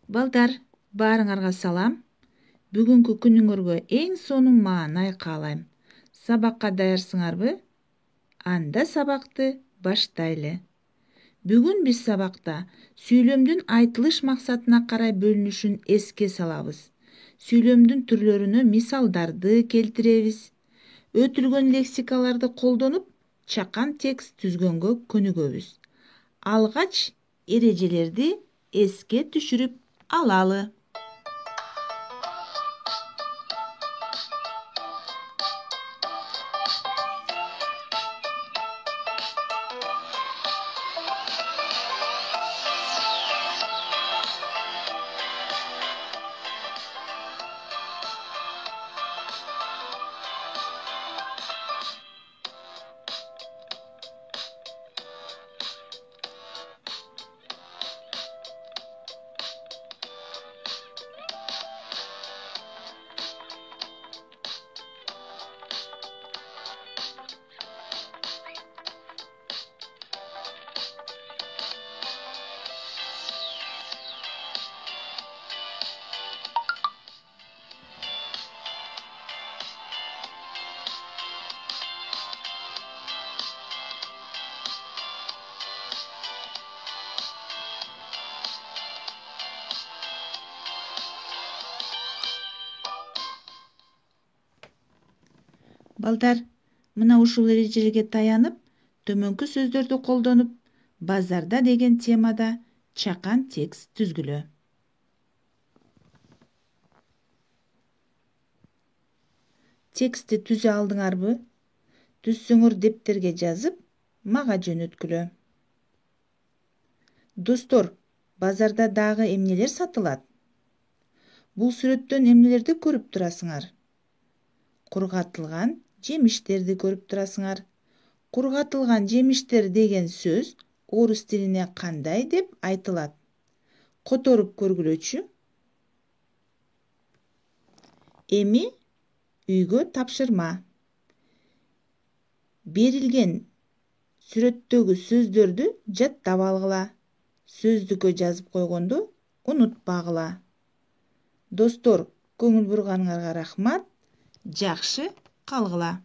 Балдар, баарыңарга салам. Бүгүнкү күнүңөргө эң сонун маанай каалайм. Сабакка даярсыңарбы? Анда сабакты баштайлы. Бүгүн биз сабакта сүйлөмдүн айтылыш максатына карай бөлүнүшүн эске салабыз. Сүйлөмдүн түрлөрүнө мисалдарды келтиребиз. Өтүлгөн лексикаларды колдонуп, чакан текст түзгөнгө көнүгөбүз. Алгач эрежелерди эске түшүрүп алалы. Балдар, мына ушул эрежелерге таянып, төмөнкү сөздөрдү колдонуп, базарда деген темада чакан текст түзгүлө. Текстти түзө алдыңарбы? Түзсөңөр дептерге жазып, мага жөнөткүлө. Достор, базарда дагы эмнелер сатылат? Бул сүрөттөн эмнелерди көрүп турасыңар? Кургатылган жемиштерди көрүп турасыңар. Кургатылган жемиштер деген сөз орус тилине кандай деп айтылат? Которуп көргүлөчү. Эми үйгө тапшырма. Берилген сүрөттөгү сөздөрдү жаттап алгыла. Сөздүккө жазып койгондо унутпагыла. Достор, көңүл бурганыңарга рахмат. Жакшы калгыла.